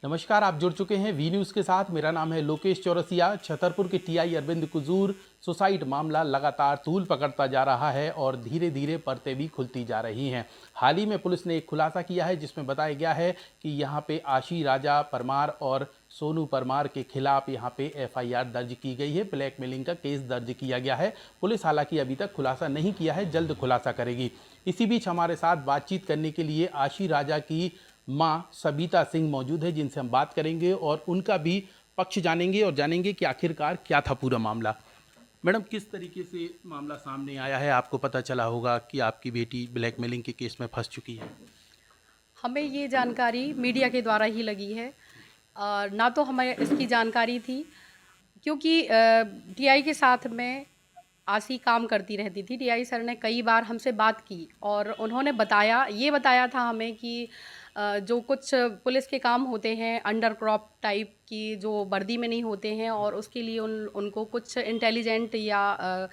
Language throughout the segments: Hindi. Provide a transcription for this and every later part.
नमस्कार, आप जुड़ चुके हैं वी न्यूज़ के साथ। मेरा नाम है लोकेश चौरसिया। छतरपुर के टीआई अरविंद कुजूर सुसाइड मामला लगातार तूल पकड़ता जा रहा है और धीरे धीरे परतें भी खुलती जा रही हैं। हाल ही में पुलिस ने एक खुलासा किया है जिसमें बताया गया है कि यहाँ पे आशी राजा परमार और सोनू परमार के खिलाफ यहाँ पे एफआईआर दर्ज की गई है। ब्लैकमेलिंग का केस दर्ज किया गया है। पुलिस हालांकि अभी तक खुलासा नहीं किया है, जल्द खुलासा करेगी। इसी बीच हमारे साथ बातचीत करने के लिए आशी राजा की मां सबिता सिंह मौजूद है, जिनसे हम बात करेंगे और उनका भी पक्ष जानेंगे और जानेंगे कि आखिरकार क्या था पूरा मामला। मैडम, किस तरीके से मामला सामने आया है? आपको पता चला होगा कि आपकी बेटी ब्लैकमेलिंग के केस में फंस चुकी है। हमें ये जानकारी मीडिया के द्वारा ही लगी है। ना तो हमें इसकी जानकारी थी, क्योंकि टीआई के साथ में आसी काम करती रहती थी। टीआई सर ने कई बार हमसे बात की और उन्होंने बताया था हमें कि जो कुछ पुलिस के काम होते हैं अंडर क्रॉप टाइप की, जो वर्दी में नहीं होते हैं, और उसके लिए उनको कुछ इंटेलिजेंट या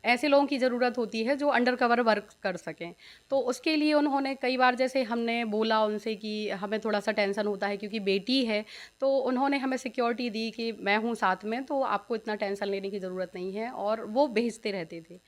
ऐसे लोगों की ज़रूरत होती है जो अंडर कवर वर्क कर सकें। तो उसके लिए उन्होंने कई बार, जैसे हमने बोला उनसे कि हमें थोड़ा सा टेंशन होता है क्योंकि बेटी है, तो उन्होंने हमें सिक्योरिटी दी कि मैं हूँ साथ में, तो आपको इतना टेंशन लेने की ज़रूरत नहीं है, और वो भेजते रहते थे।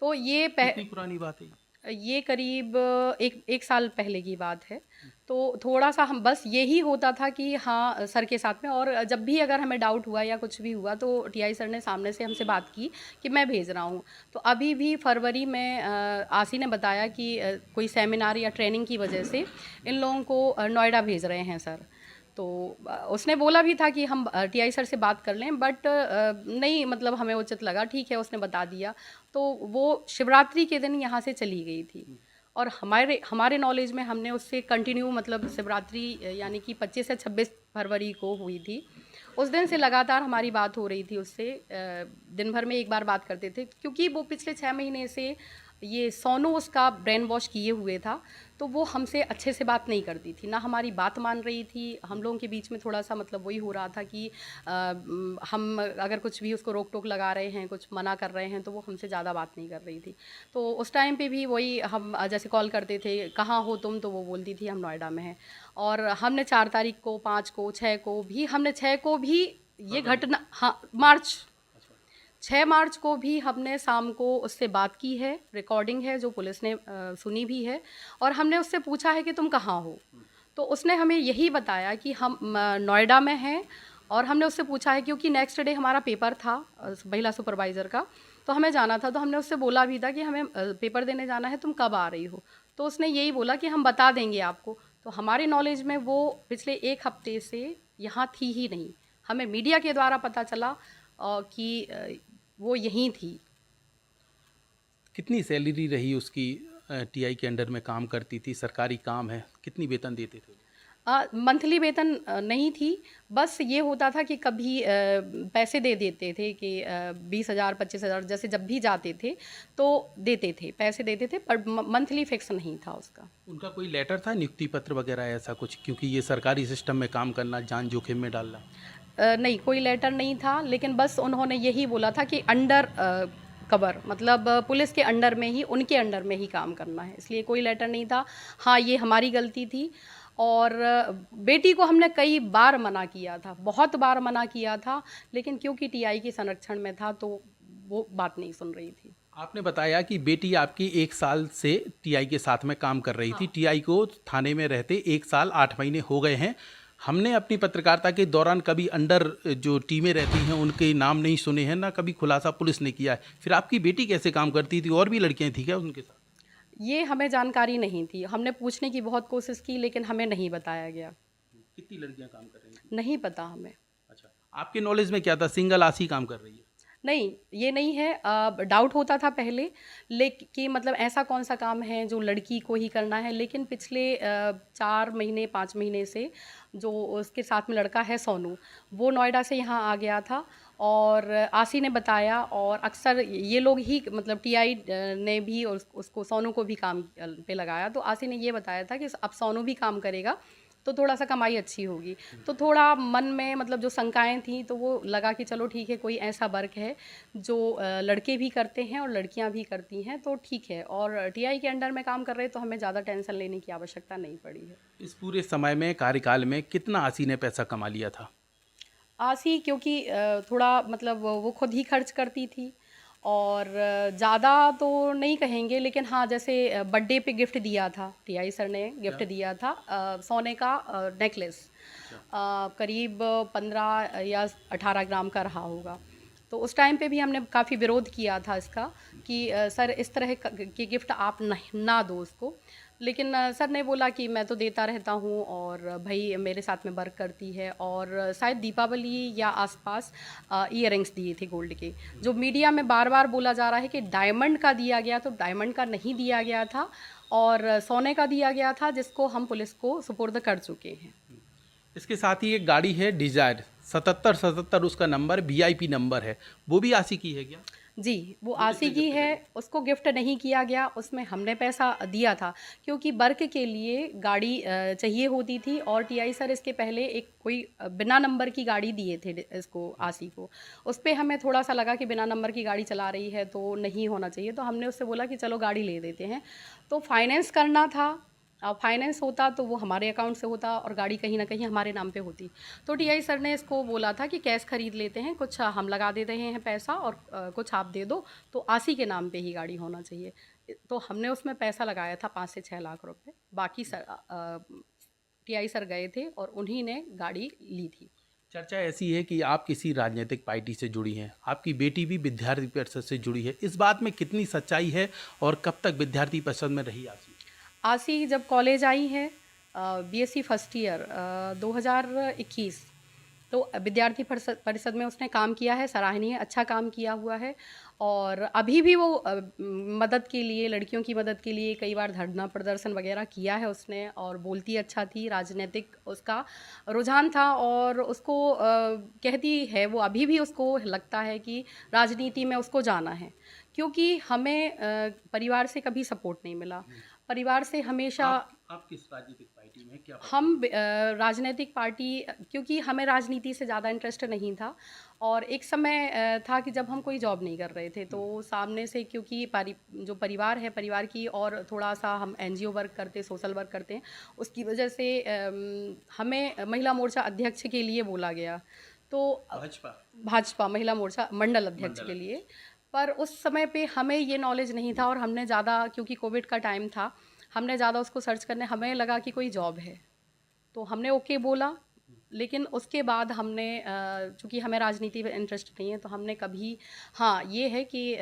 तो कितनी पुरानी बात है? ये करीब एक साल पहले की बात है। तो थोड़ा-सा हम बस यही होता था कि हाँ, सर के साथ में, और जब भी अगर हमें डाउट हुआ या कुछ भी हुआ तो टीआई सर ने सामने से हमसे बात की कि मैं भेज रहा हूँ। तो अभी भी फरवरी में आसी ने बताया कि कोई सेमिनार या ट्रेनिंग की वजह से इन लोगों को नोएडा भेज रहे हैं सर। तो उसने बोला भी था कि हम टीआई सर से बात कर लें, बट नहीं, मतलब हमें उचित लगा, ठीक है उसने बता दिया। तो वो शिवरात्रि के दिन यहाँ से चली गई थी, और हमारे हमारे नॉलेज में हमने उससे कंटिन्यू, मतलब शिवरात्रि यानी कि 25 से 26 फरवरी को हुई थी। उस दिन से लगातार हमारी बात हो रही थी उससे। दिन भर में एक बार बात करते थे, क्योंकि वो पिछले 6 महीने से ये सोनू उसका ब्रेन वॉश किए हुए था। तो वो हमसे अच्छे से बात नहीं करती थी, ना हमारी बात मान रही थी। हम लोगों के बीच में थोड़ा-सा, मतलब वही हो रहा था कि हम अगर कुछ भी उसको रोक-टोक लगा रहे हैं, कुछ मना कर रहे हैं, तो वो हमसे ज़्यादा बात नहीं कर रही थी। तो उस टाइम पे भी वही हम जैसे कॉल करते थे, "कहाँ हो तुम?" तो वो बोलती थी, "हम नोएडा में हैं।" और हमने 4 तारीख को, 5 को, 6 को भी, हमने 6 को भी ये फरवरी। घटना, हाँ, मार्च, अच्छा। 6 मार्च को भी हमने शाम को उससे बात की है, रिकॉर्डिंग है जो पुलिस ने सुनी भी है, और हमने उससे पूछा है कि तुम कहाँ हो? तो उसने हमें यही बताया कि हम नोएडा में हैं। और हमने उससे पूछा है, क्योंकि नेक्स्ट डे हमारा पेपर था महिला सुपरवाइज़र का, तो हमें जाना था। तो हमने उससे बोला भी था कि हमें पेपर देने जाना है, तुम कब आ रही हो? तो उसने यही बोला कि हम बता देंगे आपको। तो हमारे नॉलेज में वो पिछले 1 हफ्ते से यहाँ थी ही नहीं। हमें मीडिया के द्वारा पता चला कि वो यहीं थी। कितनी सैलरी रही उसकी? टीआई के अंडर में काम करती थी, सरकारी काम है, कितनी वेतन देते थे? मंथली वेतन नहीं थी, बस ये होता था कि कभी पैसे दे देते थे कि 20,000 25,000, जैसे जब भी जाते थे तो देते थे, पैसे देते थे, पर मंथली फिक्स नहीं था उसका। उनका कोई लेटर था, नियुक्ति पत्र वगैरह ऐसा कुछ? क्योंकि ये सरकारी सिस्टम में काम करना जान जोखिम में डालना। नहीं, कोई लेटर नहीं था, लेकिन बस उन्होंने यही बोला था कि अंडर कवर, मतलब पुलिस के अंडर में ही, उनके अंडर में ही काम करना है, इसलिए कोई लेटर नहीं था। हाँ, ये हमारी गलती थी। और बेटी को हमने कई बार मना किया था, बहुत बार मना किया था, लेकिन क्योंकि टीआई के संरक्षण में था तो वो बात नहीं सुन रही थी। आपने बताया कि बेटी आपकी 1 साल से टीआई के साथ में काम कर रही थी। हाँ। टीआई को थाने में रहते 1 साल 8 महीने हो गए हैं। हमने अपनी पत्रकारिता के दौरान कभी अंडर जो टीमें रहती हैं उनके नाम नहीं सुने हैं, ना कभी खुलासा पुलिस ने किया है। फिर आपकी बेटी कैसे काम करती थी? और भी लड़कियां थी क्या उनके साथ? ये हमें जानकारी नहीं थी, हमने पूछने की बहुत कोशिश की, लेकिन हमें नहीं बताया गया। कितनी लड़कियां काम कर रही थी? नहीं पता हमें। अच्छा, आपके नॉलेज में क्या था? सिंगल आसी काम कर रही है? नहीं, ये नहीं है। डाउट होता था पहले, कि मतलब ऐसा कौन-सा काम है जो लड़की को ही करना है, लेकिन पिछले 4 महीने, 5 महीने से जो उसके साथ में लड़का है सोनू, वो नोएडा से यहाँ आ गया था, और आसी ने बताया, और अक्सर ये लोग ही, मतलब टीआई ने भी उसको, सोनू को भी काम पे लगाया। तो आसी ने ये बताया था कि अब सोनू भी काम करेगा, तो थोड़ा सा कमाई अच्छी होगी। तो थोड़ा मन में मतलब जो शंकाएं थी तो वो लगा कि चलो ठीक है, कोई ऐसा वर्क है जो लड़के भी करते हैं और लड़कियां भी करती हैं, तो ठीक है। और टीआई के अंडर में काम कर रहे तो हमें ज़्यादा टेंशन लेने की आवश्यकता नहीं पड़ी है। इस पूरे समय में कार्यकाल में कितना आसी ने पैसा कमा लिया था? आसी क्योंकि थोड़ा मतलब वो खुद ही खर्च करती थी और ज़्यादा तो नहीं कहेंगे, लेकिन हाँ जैसे बर्थडे पे गिफ्ट दिया था, टीआई सर ने गिफ्ट दिया था सोने का नेकलेस, करीब 15 या 18 ग्राम का रहा होगा। तो उस टाइम पे भी हमने काफ़ी विरोध किया था इसका कि सर इस तरह के गिफ्ट आप नहीं ना दो उसको। लेकिन सर ने बोला कि मैं तो देता रहता हूँ और भाई मेरे साथ में वर्क करती है। और शायद दीपावली या आसपास इयररिंग्स दिए थे गोल्ड के, जो मीडिया में बार बार बोला जा रहा है कि डायमंड का दिया गया, तो डायमंड का नहीं दिया गया था और सोने का दिया गया था, जिसको हम पुलिस को सुपुर्द कर चुके हैं। इसके साथ ही एक गाड़ी है डिजायर 7777, उसका नंबर वीआईपी नंबर है, वो भी आसी की है क्या? जी, वो आसी की है, उसको गिफ्ट नहीं किया गया, उसमें हमने पैसा दिया था क्योंकि वर्क के लिए गाड़ी चाहिए होती थी और टीआई सर इसके पहले एक कोई बिना नंबर की गाड़ी दिए थे इसको आसी को। उस पे हमें थोड़ा-सा लगा कि बिना नंबर की गाड़ी चला रही है तो नहीं होना चाहिए, तो हमने उससे बोला कि चलो गाड़ी ले देते हैं। तो फाइनेंस करना था, फाइनेंस होता तो वो हमारे अकाउंट से होता और गाड़ी कहीं ना कहीं हमारे नाम पे होती। तो टीआई सर ने इसको बोला था कि कैश खरीद लेते हैं, कुछ हम लगा दे रहे हैं पैसा और कुछ आप दे दो, तो आसी के नाम पे ही गाड़ी होना चाहिए। तो हमने उसमें पैसा लगाया था 5 से 6 लाख रुपए। बाकी सर टीआई सर गए थे और उन्हीं ने गाड़ी ली थी। चर्चा ऐसी है कि आप किसी राजनीतिक पार्टी से जुड़ी हैं, आपकी बेटी भी विद्यार्थी परिषद से जुड़ी है, इस बात में कितनी सच्चाई है और कब तक विद्यार्थी परिषद में रही आसी? आसी जब कॉलेज आई है बीएससी फर्स्ट ईयर 2021, तो विद्यार्थी परिषद परिषद में उसने काम किया है, सराहनीय अच्छा काम किया हुआ है। और अभी भी वो मदद के लिए, लड़कियों की मदद के लिए कई बार धरना प्रदर्शन वगैरह किया है उसने, और बोलती अच्छा थी, राजनीतिक उसका रुझान था और उसको कहती है, वो अभी भी उसको लगता है कि राजनीति में उसको जाना है, क्योंकि हमें परिवार से कभी सपोर्ट नहीं मिला। परिवार से हमेशा आप किस राजनीतिक पार्टी में क्या? हम राजनीतिक पार्टी, क्योंकि हमें राजनीति से ज़्यादा इंटरेस्ट नहीं था। और एक समय था कि जब हम कोई जॉब नहीं कर रहे थे, तो सामने से क्योंकि जो परिवार है, परिवार की, और थोड़ा सा हम एनजीओ वर्क करते, सोशल वर्क करते हैं, उसकी वजह से हमें महिला मोर्चा अध्यक्ष के लिए बोला गया। तो भाजपा महिला मोर्चा मंडल अध्यक्ष के लिए। पर उस समय पे हमें ये नॉलेज नहीं था और हमने ज़्यादा, क्योंकि कोविड का टाइम था, हमने ज़्यादा उसको सर्च करने, हमें लगा कि कोई जॉब है तो हमने ओके बोला। लेकिन उसके बाद हमने चूँकि हमें राजनीति में इंटरेस्ट नहीं है, तो हमने कभी, हाँ ये है कि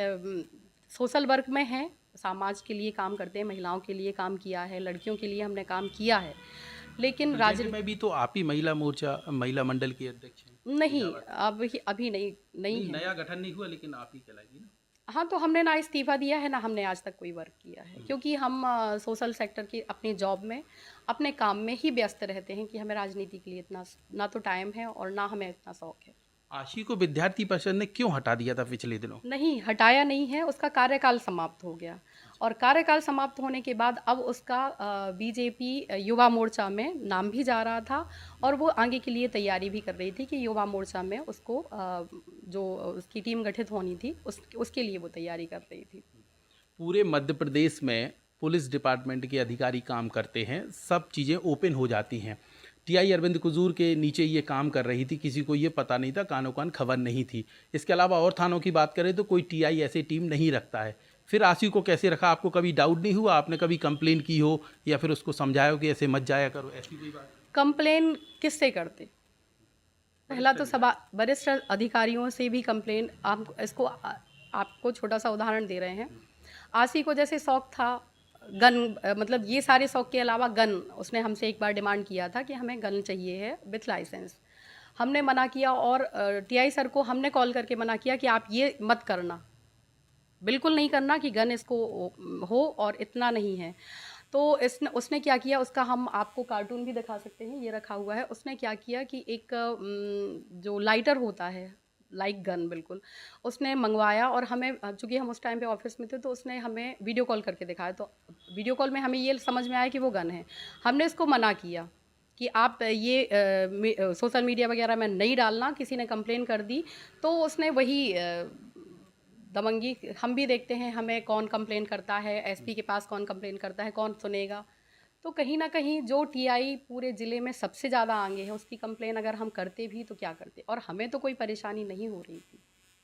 सोशल वर्क में है, समाज के लिए काम करते हैं, महिलाओं के लिए काम किया है, लड़कियों के लिए हमने काम किया है, लेकिन राजनीति में भी तो आप ही महिला मोर्चा महिला मंडल की अध्यक्ष हैं? नहीं, अभी नहीं है। नया गठन नहीं हुआ, लेकिन आप ही कहलाएगी ना? हाँ, तो हमने ना इस्तीफ़ा दिया है, ना हमने आज तक कोई वर्क किया है, क्योंकि हम सोशल सेक्टर की अपनी जॉब में, अपने काम में ही व्यस्त रहते हैं कि हमें राजनीति के लिए इतना ना तो टाइम है और ना हमें इतना शौक है। आशी को विद्यार्थी परिषद ने क्यों हटा दिया था पिछले दिनों? नहीं, हटाया नहीं है, उसका कार्यकाल समाप्त हो गया और कार्यकाल समाप्त होने के बाद अब उसका बीजेपी युवा मोर्चा में नाम भी जा रहा था और वो आगे के लिए तैयारी भी कर रही थी कि युवा मोर्चा में उसको जो उसकी टीम गठित होनी थी, उसके लिए वो तैयारी कर रही थी। पूरे मध्य प्रदेश में पुलिस डिपार्टमेंट के अधिकारी काम करते हैं, सब चीज़ें ओपन हो जाती हैं। टीआई अरविंद कुजूर के नीचे ये काम कर रही थी, किसी को ये पता नहीं था, कानो कान खबर नहीं थी। इसके अलावा और थानों की बात करें तो कोई टीआई ऐसी टीम नहीं रखता है। फिर आशी को कैसे रखा? आपको कभी डाउट नहीं हुआ? आपने कभी कंप्लेन की हो या फिर उसको समझाया हो कि ऐसे मत जाया करो, ऐसी कोई बात? कंप्लेन किससे करते? पहला तो सब वरिष्ठ अधिकारियों से भी कंप्लेन। आप इसको आपको छोटा सा उदाहरण दे रहे हैं। आशी को जैसे शौक था गन, मतलब ये सारे शौक के अलावा गन, उसने हमसे एक बार डिमांड किया था कि हमें गन चाहिए है विथ लाइसेंस। हमने मना किया और टीआई सर को हमने कॉल करके मना किया कि आप ये मत करना, बिल्कुल नहीं करना कि गन इसको हो, और इतना नहीं है। तो उसने क्या किया, उसका हम आपको कार्टून भी दिखा सकते हैं, ये रखा हुआ है। उसने क्या किया कि एक जो लाइटर होता है, लाइक गन बिल्कुल, उसने मंगवाया और हमें, चूँकि हम उस टाइम पे ऑफिस में थे, तो उसने हमें वीडियो कॉल करके दिखाया। तो वीडियो कॉल में हमें ये समझ में आया कि वो गन है। हमने इसको मना किया कि आप ये सोशल मीडिया वगैरह में नहीं डालना, किसी ने कंप्लेन कर दी तो उसने वही दबंगी हम भी देखते हैं, हमें कौन कंप्लेन करता है, एसपी के पास कौन कंप्लेन करता है, कौन सुनेगा। तो कहीं ना कहीं जो टीआई पूरे ज़िले में सबसे ज़्यादा आगे है उसकी कंप्लेन अगर हम करते भी तो क्या करते, और हमें तो कोई परेशानी नहीं हो रही थी।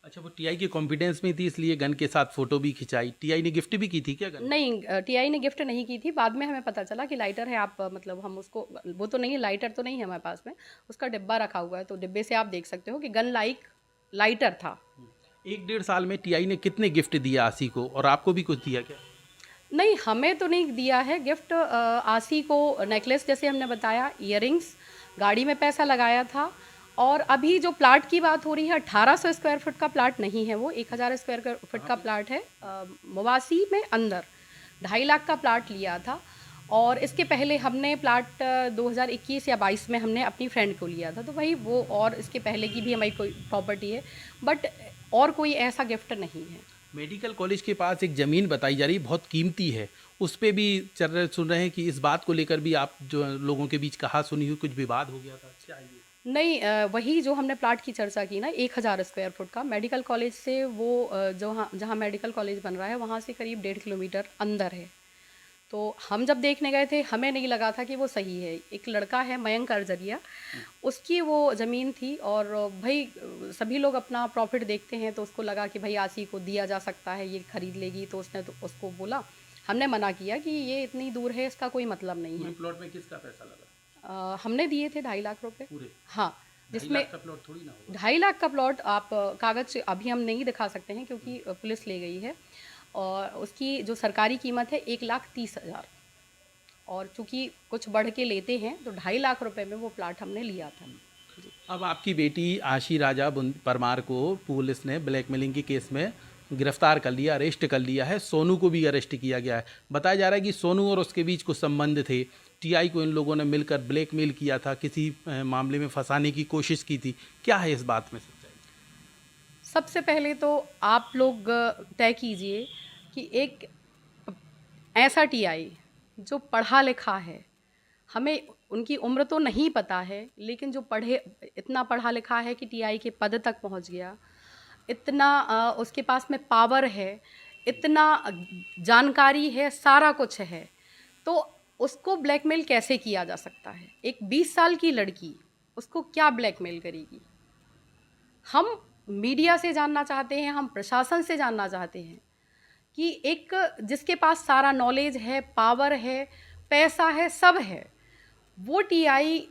अच्छा, वो टीआई के कॉन्फिडेंस में थी इसलिए गन के साथ फोटो भी खिंचाई। टीआई ने गिफ्ट भी की थी क्या गन? नहीं, टीआई ने गिफ्ट नहीं की थी, बाद में हमें पता चला कि लाइटर है। आप मतलब हम उसको, वो तो नहीं, लाइटर तो नहीं है हमारे पास में, उसका डिब्बा रखा हुआ है, तो डिब्बे से आप देख सकते हो कि गन लाइक लाइटर था। 1 डेढ़ साल में टीआई ने कितने गिफ्ट दिए आशी को, और आपको भी कुछ दिया क्या? नहीं, हमें तो नहीं दिया है गिफ्ट। आसी को नेकलेस जैसे हमने बताया, इयररिंग्स, गाड़ी में पैसा लगाया था। और अभी जो प्लाट की बात हो रही है, 1800 स्क्वायर फुट का प्लाट नहीं है, वो 1000 स्क्वायर फुट का प्लाट है मवासी में अंदर। 2.5 लाख का प्लाट लिया था। और इसके पहले हमने प्लाट 2021 या 22 में हमने अपनी फ्रेंड को लिया था, तो भाई वो, और इसके पहले की भी हमारी कोई प्रॉपर्टी है, बट और कोई ऐसा गिफ्ट नहीं है। मेडिकल कॉलेज के पास एक ज़मीन बताई जा रही बहुत कीमती है, उस पे भी सुन रहे हैं कि इस बात को लेकर भी आप जो लोगों के बीच कहा सुनी हुई कुछ विवाद हो गया था, क्या ये? नहीं, वही जो हमने प्लाट की चर्चा की ना, 1000 स्क्वायर फुट का, मेडिकल कॉलेज से वो जहाँ मेडिकल कॉलेज बन रहा है वहाँ से करीब 1.5 किलोमीटर अंदर है। तो हम जब देखने गए थे हमें नहीं लगा था कि वो सही है। एक लड़का है मयंक अर्जरिया, उसकी वो ज़मीन थी, और भाई सभी लोग अपना प्रॉफिट देखते हैं, तो उसको लगा कि भाई आसी को दिया जा सकता है, ये खरीद लेगी, तो उसने तो उसको बोला। हमने मना किया कि ये इतनी दूर है, इसका कोई मतलब नहीं है। प्लॉट में किसका पैसा लगा? हमने दिए थे 2.5 लाख रुपए पूरे? हाँ, जिसमें 2.5 लाख का प्लॉट थोड़ी ना होगा। 2.5 लाख का प्लॉट, आप कागज़ अभी हम नहीं दिखा सकते हैं क्योंकि पुलिस ले गई है, और उसकी जो सरकारी कीमत है 1,30,000, और चूंकि कुछ बढ़ के लेते हैं तो 2.5 लाख रुपए में वो प्लाट हमने लिया था। अब आपकी बेटी आशी राजा परमार को पुलिस ने ब्लैकमेलिंग के केस में गिरफ्तार कर लिया, अरेस्ट कर लिया है। सोनू को भी अरेस्ट किया गया है। बताया जा रहा है कि सोनू और उसके बीच कुछ संबंध थे, टीआई को इन लोगों ने मिलकर ब्लैकमेल किया था, किसी मामले में फंसाने की कोशिश की थी। क्या है इस बात में सच्चाई? सबसे पहले तो आप लोग तय कीजिए कि एक ऐसा टीआई जो पढ़ा लिखा है, हमें उनकी उम्र तो नहीं पता है, लेकिन जो इतना पढ़ा लिखा है कि टीआई के पद तक पहुंच गया, इतना उसके पास में पावर है, इतना जानकारी है, सारा कुछ है, तो उसको ब्लैकमेल कैसे किया जा सकता है? एक 20 साल की लड़की उसको क्या ब्लैकमेल करेगी? हम मीडिया से जानना चाहते हैं, हम प्रशासन से जानना चाहते हैं कि एक जिसके पास सारा नॉलेज है, पावर है, पैसा है, सब है, वो टीआई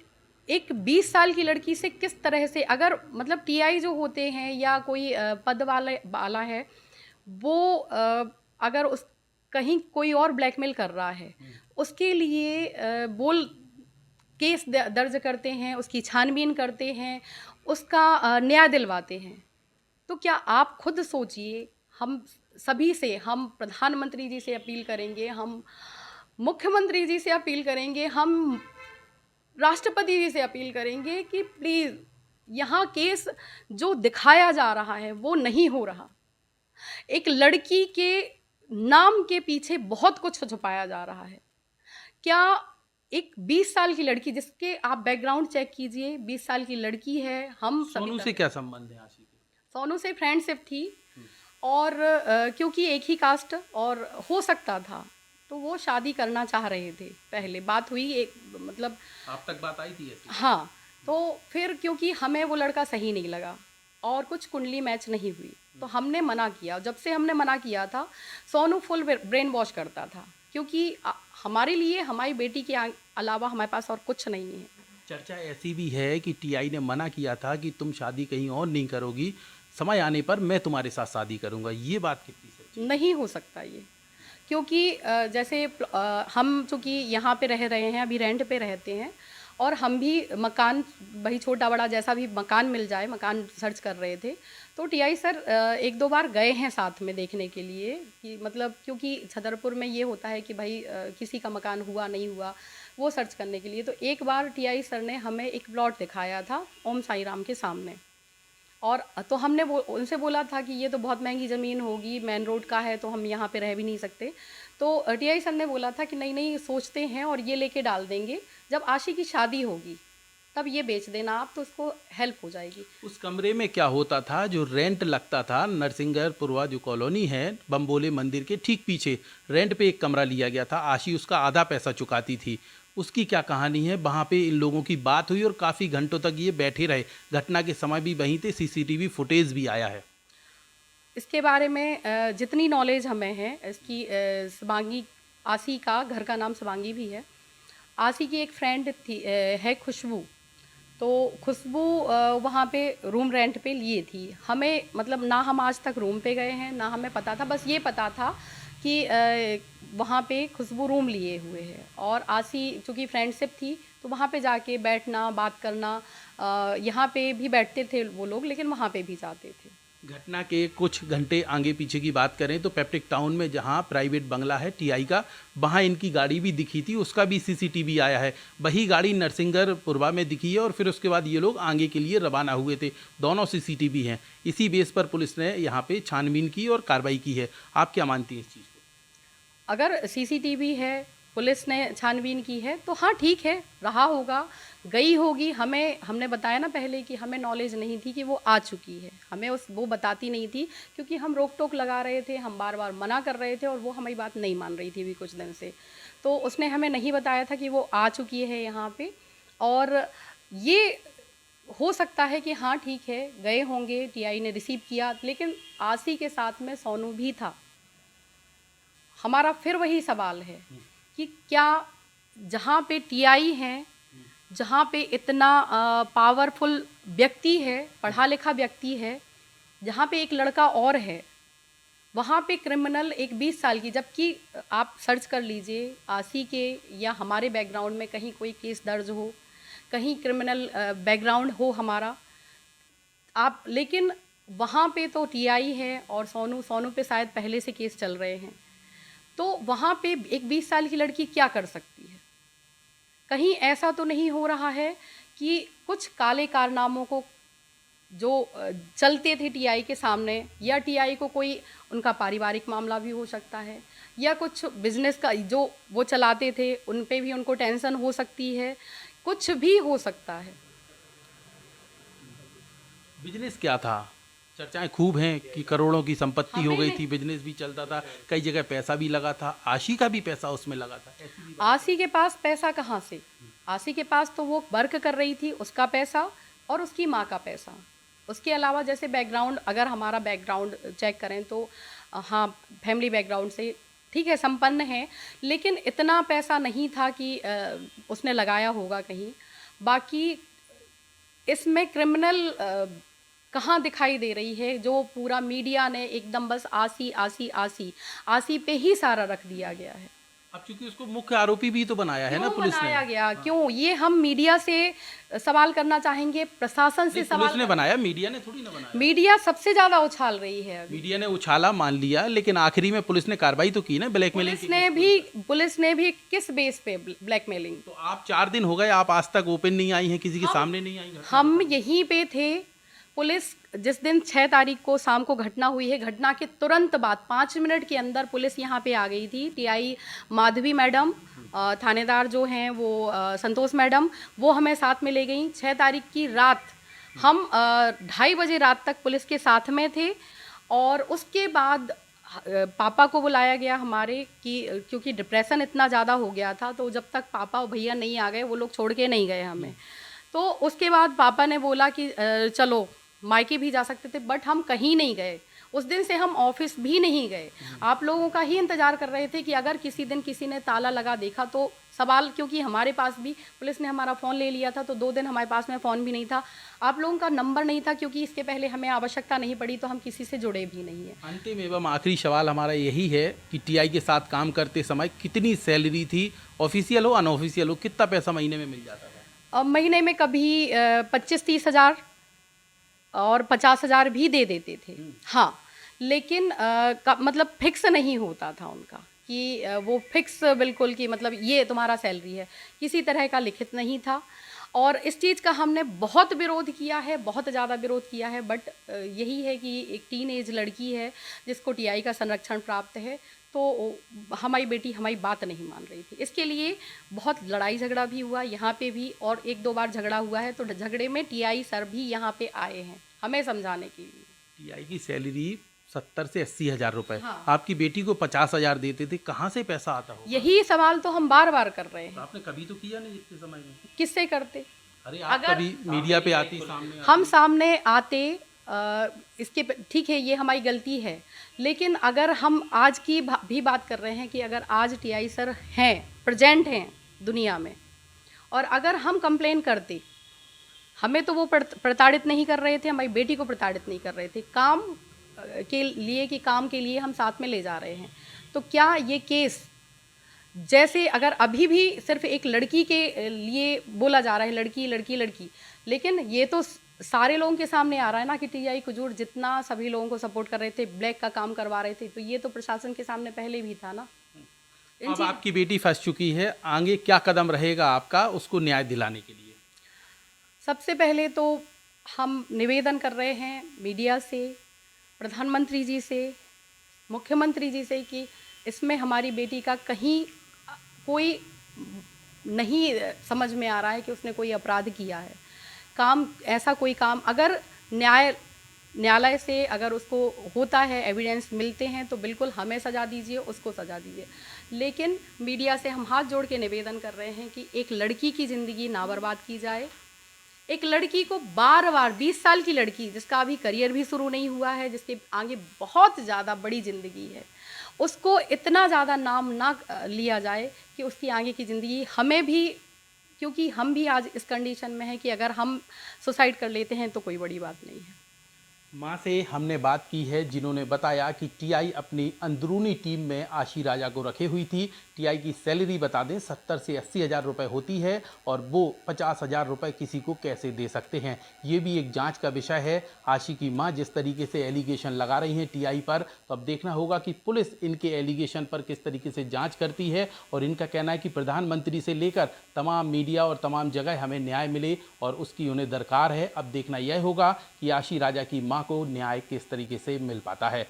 एक 20 साल की लड़की से किस तरह से, अगर मतलब टीआई जो होते हैं या कोई पद वाला है, वो अगर उस कहीं कोई और ब्लैकमेल कर रहा है, उसके लिए बोल केस दर्ज करते हैं, उसकी छानबीन करते हैं, उसका न्याय दिलवाते हैं। तो क्या आप खुद सोचिए, हम सभी से, हम प्रधानमंत्री जी से अपील करेंगे, हम मुख्यमंत्री जी से अपील करेंगे, हम राष्ट्रपति जी से अपील करेंगे कि प्लीज़ यहाँ केस जो दिखाया जा रहा है वो नहीं हो रहा। एक लड़की के नाम के पीछे बहुत कुछ छुपाया जा रहा है। क्या एक 20 साल की लड़की, जिसके आप बैकग्राउंड चेक कीजिए, 20 साल की लड़की है, हम सोनू से क्या संबंध है आशी के? सोनू से फ्रेंडशिप थी, और क्योंकि एक ही कास्ट और हो सकता था, तो वो शादी करना चाह रहे थे। पहले बात हुई, एक मतलब आप तक बात आई थी ऐसी? हाँ, तो फिर क्योंकि हमें वो लड़का सही नहीं लगा और कुछ कुंडली मैच नहीं हुई, तो हमने मना किया। जब से हमने मना किया था, सोनू फुल ब्रेन वॉश करता था, क्योंकि हमारे लिए हमारी बेटी के अलावा हमारे पास और कुछ नहीं है। चर्चा ऐसी भी है कि टीआई ने मना किया था कि तुम शादी कहीं और नहीं करोगी, समय आने पर मैं तुम्हारे साथ शादी करूंगा। ये बात कितनी सच्ची? नहीं हो सकता ये, क्योंकि जैसे हम चूँकि यहाँ पे रह रहे हैं, अभी रेंट पे रहते हैं, और हम भी मकान, वही छोटा बड़ा जैसा भी मकान मिल जाए, मकान सर्च कर रहे थे, तो टीआई सर 1-2 बार गए हैं साथ में देखने के लिए कि मतलब, क्योंकि छतरपुर में ये होता है कि भाई किसी का मकान हुआ नहीं हुआ, वो सर्च करने के लिए। तो एक बार टीआई सर ने हमें एक प्लॉट दिखाया था ओम साई राम के सामने, और तो हमने उनसे बोला था कि ये तो बहुत महंगी ज़मीन होगी, मेन रोड का है, तो हम यहाँ पे रह भी नहीं सकते। तो टीआई सर ने बोला था कि नहीं नहीं, सोचते हैं और ये लेके डाल देंगे, जब आशी की शादी होगी तब ये बेच देना आप, तो उसको हेल्प हो जाएगी। उस कमरे में क्या होता था, जो रेंट लगता था, नरसिंगरपुरवा जो कॉलोनी है बम्बोले मंदिर के ठीक पीछे, रेंट पे एक कमरा लिया गया था। आशी उसका आधा पैसा चुकाती थी। उसकी क्या कहानी है, वहाँ पे इन लोगों की बात हुई और काफ़ी घंटों तक ये बैठे रहे। घटना के समय भी वहीं थे, सीसीटीवी फुटेज भी आया है। इसके बारे में जितनी नॉलेज हमें है इसकी, सबांगी, आसी का घर का नाम सबांगी भी है। आसी की एक फ्रेंड थी, है खुशबू। तो खुशबू वहाँ पे रूम रेंट पे लिए थी। हमें मतलब ना हम आज तक रूम पे गए हैं, ना हमें पता था, बस ये पता था कि वहाँ पे खुशबू रूम लिए हुए है। और आसी चूँकि फ्रेंडशिप थी तो वहाँ पे जाके बैठना, बात करना, यहाँ पे भी बैठते थे वो लोग, लेकिन वहाँ पे भी जाते थे। घटना के कुछ घंटे आगे पीछे की बात करें तो पेप्टिक टाउन में जहां प्राइवेट बंगला है टीआई का, वहां इनकी गाड़ी भी दिखी थी, उसका भी सीसीटीवी आया है। वही गाड़ी नरसिंगरपुरवा में दिखी है और फिर उसके बाद ये लोग आगे के लिए रवाना हुए थे। दोनों सीसीटीवी हैं। इसी बेस पर पुलिस ने यहाँ पे छानबीन की और कार्रवाई की है। आप क्या मानती हैं इस चीज़ को? अगर सीसीटीवी है, पुलिस ने छानबीन की है, तो हाँ ठीक है, रहा होगा, गई होगी। हमने बताया ना पहले कि हमें नॉलेज नहीं थी कि वो आ चुकी है। हमें वो बताती नहीं थी, क्योंकि हम रोक टोक लगा रहे थे, हम बार बार मना कर रहे थे और वो हमारी बात नहीं मान रही थी अभी कुछ दिन से। तो उसने हमें नहीं बताया था कि वो आ चुकी है यहाँ पे। और ये हो सकता है कि हाँ ठीक है, गए होंगे, टीआई ने रिसीव किया, लेकिन आसी के साथ में सोनू भी था। हमारा फिर वही सवाल है कि क्या जहाँ पे टीआई हैं, जहाँ पे इतना पावरफुल व्यक्ति है, पढ़ा लिखा व्यक्ति है, जहाँ पे एक लड़का और है, वहाँ पे क्रिमिनल एक 20 साल की, जबकि आप सर्च कर लीजिए आसी के या हमारे बैकग्राउंड में कहीं कोई केस दर्ज हो, कहीं क्रिमिनल बैकग्राउंड हो हमारा, आप, लेकिन वहाँ पे तो टीआई है और सोनू पे शायद पहले से केस चल रहे हैं। तो वहाँ पे एक 20 साल की लड़की क्या कर सकती है? कहीं ऐसा तो नहीं हो रहा है कि कुछ काले कारनामों को जो चलते थे टीआई के सामने, या टीआई को कोई उनका पारिवारिक मामला भी हो सकता है, या कुछ बिजनेस का जो वो चलाते थे उन पे भी उनको टेंशन हो सकती है, कुछ भी हो सकता है। बिजनेस क्या था? चर्चाएं खूब हैं कि करोड़ों की संपत्ति हो हमें गई थी, बिजनेस भी चलता था, कई जगह पैसा भी लगा था, आशी का भी पैसा उसमें लगा था। ऐसी भी आसी के पास पैसा कहाँ से? आसी के पास तो वो वर्क कर रही थी, उसका पैसा और उसकी माँ का पैसा। उसके अलावा जैसे बैकग्राउंड, अगर हमारा बैकग्राउंड चेक करें तो हाँ, फैमिली बैकग्राउंड से ठीक है, संपन्न है, लेकिन इतना पैसा नहीं था कि उसने लगाया होगा कहीं। बाकी इसमें क्रिमिनल कहाँ दिखाई दे रही है? जो पूरा मीडिया ने एकदम बस आसी आसी आसी आसी पे ही सारा रख दिया गया है। अब चूंकि उसको मुख्य आरोपी भी तो बनाया है ना क्यों पुलिस ने। बनाया गया? क्यों? ये हम मीडिया से सवाल करना चाहेंगे, प्रशासन से नहीं, सवाल पुलिस ने बनाया, मीडिया ने थोड़ी ना बनाया। मीडिया सबसे ज्यादा उछाल रही है अभी। मीडिया ने उछाला, मान लिया, लेकिन आखिरी में पुलिस ने कार्रवाई तो की ना, ब्लैकमेलिंग की। पुलिस ने भी किस बेस पे ब्लैकमेलिंग? तो आप 4 दिन हो गए, आप आज तक ओपन नहीं आई हैं, किसी के सामने नहीं आई घटना? हम यहीं पे थे। पुलिस जिस दिन 6 तारीख को शाम को घटना हुई है, घटना के तुरंत बाद 5 मिनट के अंदर पुलिस यहाँ पे आ गई थी। टीआई माधवी मैडम, थानेदार जो हैं वो संतोष मैडम, वो हमें साथ में ले गई। 6 तारीख की रात हम 2:30 बजे रात तक पुलिस के साथ में थे। और उसके बाद पापा को बुलाया गया हमारे, कि क्योंकि डिप्रेशन इतना ज़्यादा हो गया था, तो जब तक पापा और भैया नहीं आ गए वो लोग छोड़ के नहीं गए हमें। तो उसके बाद पापा ने बोला कि चलो मायके भी जा सकते थे, बट हम कहीं नहीं गए। उस दिन से हम ऑफिस भी नहीं गए। आप लोगों का ही इंतज़ार कर रहे थे कि अगर किसी दिन किसी ने ताला लगा देखा तो सवाल, क्योंकि हमारे पास भी पुलिस ने हमारा फ़ोन ले लिया था, तो 2 दिन हमारे पास में फ़ोन भी नहीं था। आप लोगों का नंबर नहीं था, क्योंकि इसके पहले हमें आवश्यकता नहीं पड़ी, तो हम किसी से जुड़े भी नहीं हैं। अंतिम एवं आखिरी सवाल हमारा यही है कि टीआई के साथ काम करते समय कितनी सैलरी थी, ऑफिशियल हो अनऑफिशियल हो, कितना पैसा महीने में मिल जाता था? महीने में कभी 25-30 हज़ार और 50 हज़ार भी दे देते थे। हाँ, लेकिन मतलब फिक्स नहीं होता था उनका कि वो फिक्स बिल्कुल कि मतलब ये तुम्हारा सैलरी है, किसी तरह का लिखित नहीं था। और इस चीज़ का हमने बहुत विरोध किया है, बहुत ज़्यादा विरोध किया है, बट यही है कि एक टीन एज लड़की है जिसको टीआई का संरक्षण प्राप्त है, तो हमारी बेटी हमारी बात नहीं मान रही थी। इसके लिए बहुत लड़ाई झगड़ा भी हुआ यहाँ पे भी, और 1-2 बार झगड़ा हुआ है। तो झगड़े में टीआई सर भी यहाँ पे आए हैं हमें समझाने के लिए। टीआई की सैलरी 70 से 80 हज़ार रुपए, हाँ। आपकी बेटी को 50 हज़ार देते थे, कहाँ से पैसा आता होगा? यही सवाल तो हम बार बार कर रहे हैं। तो आपने कभी तो किया नहीं इतने समय में? किससे करते? अरे आप कभी मीडिया पे आती, सामने हम सामने आते, इसके ठीक है ये हमारी गलती है, लेकिन अगर हम आज की भी बात कर रहे हैं कि अगर आज टीआई सर हैं, प्रेजेंट हैं दुनिया में, और अगर हम कंप्लेन करते, हमें तो वो प्रताड़ित नहीं कर रहे थे, हमारी बेटी को प्रताड़ित नहीं कर रहे थे, काम के लिए कि काम के लिए हम साथ में ले जा रहे हैं, तो क्या ये केस जैसे अगर अभी भी सिर्फ एक लड़की के लिए बोला जा रहा है, लड़की लड़की लड़की, लेकिन ये तो सारे लोगों के सामने आ रहा है ना कि टीआई कुजूर जितना सभी लोगों को सपोर्ट कर रहे थे, ब्लैक का काम करवा रहे थे, तो ये तो प्रशासन के सामने पहले भी था ना। अब आपकी बेटी फंस चुकी है, आगे क्या कदम रहेगा आपका उसको न्याय दिलाने के लिए? सबसे पहले तो हम निवेदन कर रहे हैं मीडिया से, प्रधानमंत्री जी से, मुख्यमंत्री जी से कि इसमें हमारी बेटी का कहीं कोई नहीं समझ में आ रहा है कि उसने कोई अपराध किया है। काम ऐसा कोई काम अगर न्यायालय से अगर उसको होता है, एविडेंस मिलते हैं, तो बिल्कुल हमें सज़ा दीजिए, उसको सज़ा दीजिए। लेकिन मीडिया से हम हाथ जोड़ के निवेदन कर रहे हैं कि एक लड़की की ज़िंदगी ना बर्बाद की जाए। एक लड़की को बार-बार 20 साल की लड़की जिसका अभी करियर भी शुरू नहीं हुआ है, जिसके आगे बहुत ज़्यादा बड़ी ज़िंदगी है, उसको इतना ज़्यादा नाम ना लिया जाए कि उसकी आगे की ज़िंदगी हमें भी, क्योंकि हम भी आज इस कंडीशन में हैं कि अगर हम सुसाइड कर लेते हैं तो कोई बड़ी बात नहीं है। माँ से हमने बात की है जिन्होंने बताया कि टीआई अपनी अंदरूनी टीम में आशी राजा को रखे हुई थी। टीआई की सैलरी बता दें 70 से 80 हज़ार रुपये होती है और वो 50 हज़ार रुपये किसी को कैसे दे सकते हैं, ये भी एक जांच का विषय है। आशी की माँ जिस तरीके से एलिगेशन लगा रही हैं टीआई पर, तो अब देखना होगा कि पुलिस इनके एलिगेशन पर किस तरीके से जाँच करती है। और इनका कहना है कि प्रधानमंत्री से लेकर तमाम मीडिया और तमाम जगह हमें न्याय मिले और उसकी उन्हें दरकार है। अब देखना यह होगा कि आशी राजा की माँ को न्याय किस तरीके से मिल पाता है।